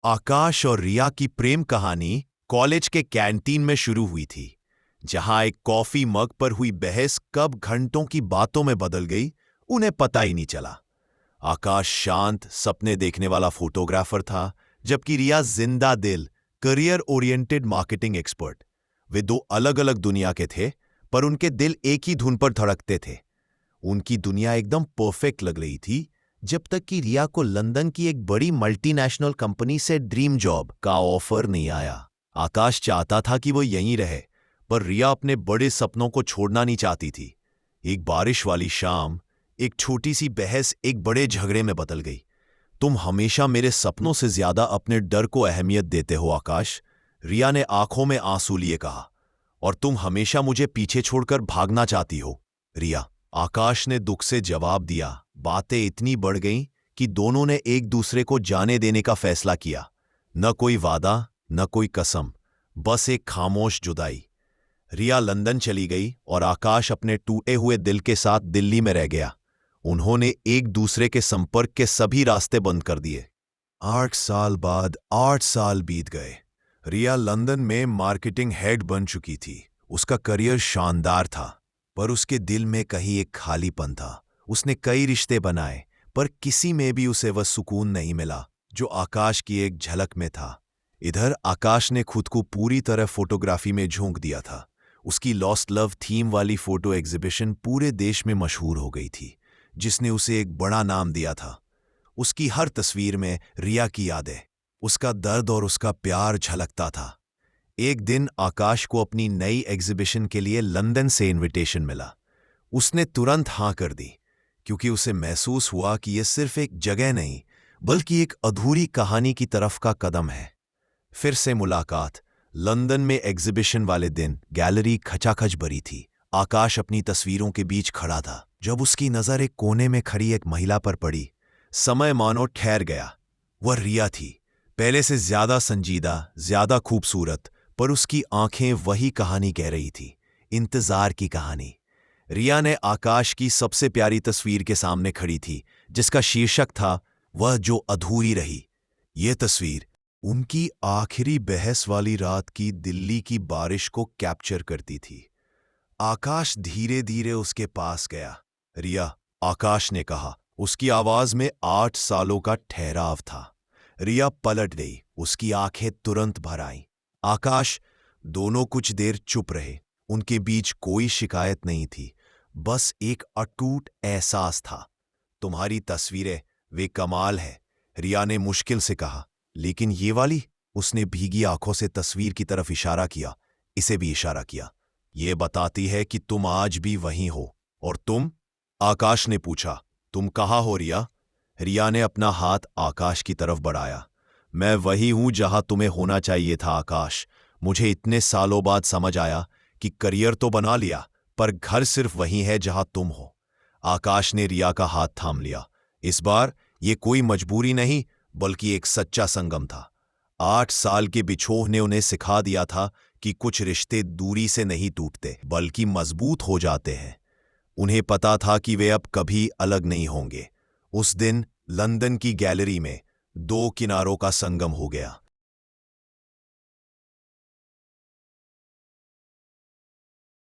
आकाश और रिया की प्रेम कहानी कॉलेज के कैंटीन में शुरू हुई थी, जहां एक कॉफी मग पर हुई बहस कब घंटों की बातों में बदल गई, उन्हें पता ही नहीं चला। आकाश शांत, सपने देखने वाला फोटोग्राफर था, जबकि रिया जिंदा दिल, करियर ओरिएंटेड मार्केटिंग एक्सपर्ट। वे दो अलग अलग दुनिया के थे, पर उनके दिल एक ही धुन पर धड़कते थे। उनकी दुनिया एकदम परफेक्ट लग रही थी, जब तक कि रिया को लंदन की एक बड़ी मल्टीनेशनल कंपनी से ड्रीम जॉब का ऑफर नहीं आया। आकाश चाहता था कि वो यहीं रहे, पर रिया अपने बड़े सपनों को छोड़ना नहीं चाहती थी। एक बारिश वाली शाम, एक छोटी सी बहस एक बड़े झगड़े में बदल गई। तुम हमेशा मेरे सपनों से ज्यादा अपने डर को अहमियत देते हो आकाश, रिया ने आंखों में आंसू लिए कहा। और तुम हमेशा मुझे पीछे छोड़कर भागना चाहती हो, रिया। आकाश ने दुख से जवाब दिया। बातें इतनी बढ़ गईं कि दोनों ने एक दूसरे को जाने देने का फैसला किया। न कोई वादा, न कोई कसम, बस एक खामोश जुदाई। रिया लंदन चली गई और आकाश अपने टूटे हुए दिल के साथ दिल्ली में रह गया। उन्होंने एक दूसरे के संपर्क के सभी रास्ते बंद कर दिए। 8 साल बाद 8 साल बीत गए। रिया लंदन में मार्केटिंग हेड बन चुकी थी। उसका करियर शानदार था, पर उसके दिल में कहीं एक खालीपन था। उसने कई रिश्ते बनाए, पर किसी में भी उसे वह सुकून नहीं मिला जो आकाश की एक झलक में था। इधर आकाश ने खुद को पूरी तरह फोटोग्राफी में झोंक दिया था। उसकी लॉस्ट लव थीम वाली फोटो एग्जीबिशन पूरे देश में मशहूर हो गई थी, जिसने उसे एक बड़ा नाम दिया था। उसकी हर तस्वीर में रिया की यादें, उसका दर्द और उसका प्यार झलकता था। एक दिन आकाश को अपनी नई एग्जीबिशन के लिए लंदन से इनविटेशन मिला। उसने तुरंत हां कर दी, क्योंकि उसे महसूस हुआ कि यह सिर्फ एक जगह नहीं, बल्कि एक अधूरी कहानी की तरफ का कदम है। फिर से मुलाकात। लंदन में एग्जीबिशन वाले दिन गैलरी खचाखच भरी थी। आकाश अपनी तस्वीरों के बीच खड़ा था, जब उसकी नजर एक कोने में खड़ी एक महिला पर पड़ी। समय मानो ठहर गया। वह रिया थी, पहले से ज्यादा संजीदा, ज्यादा खूबसूरत, पर उसकी आंखें वही कहानी कह रही थी, इंतजार की कहानी। रिया ने आकाश की सबसे प्यारी तस्वीर के सामने खड़ी थी, जिसका शीर्षक था वह जो अधूरी रही। यह तस्वीर उनकी आखिरी बहस वाली रात की दिल्ली की बारिश को कैप्चर करती थी। आकाश धीरे धीरे उसके पास गया। रिया, आकाश ने कहा। उसकी आवाज में 8 सालों का ठहराव था। रिया पलट गई, उसकी आंखें तुरंत भर आईं। आकाश, दोनों कुछ देर चुप रहे। उनके बीच कोई शिकायत नहीं थी, बस एक अटूट एहसास था। तुम्हारी तस्वीरें, वे कमाल है, रिया ने मुश्किल से कहा। लेकिन ये वाली? उसने भीगी आंखों से तस्वीर की तरफ इशारा किया, इसे भी इशारा किया। ये बताती है कि तुम आज भी वहीं हो। और तुम? आकाश ने पूछा। तुम कहाँ हो रिया? रिया ने अपना हाथ आकाश की तरफ बढ़ाया। मैं वही हूं जहां तुम्हें होना चाहिए था आकाश। मुझे इतने सालों बाद समझ आया कि करियर तो बना लिया, पर घर सिर्फ वही है जहां तुम हो। आकाश ने रिया का हाथ थाम लिया। इस बार ये कोई मजबूरी नहीं, बल्कि एक सच्चा संगम था। 8 साल के बिछोह ने उन्हें सिखा दिया था कि कुछ रिश्ते दूरी से नहीं टूटते, बल्कि मजबूत हो जाते हैं। उन्हें पता था कि वे अब कभी अलग नहीं होंगे। उस दिन लंदन की गैलरी में दो किनारों का संगम हो गया।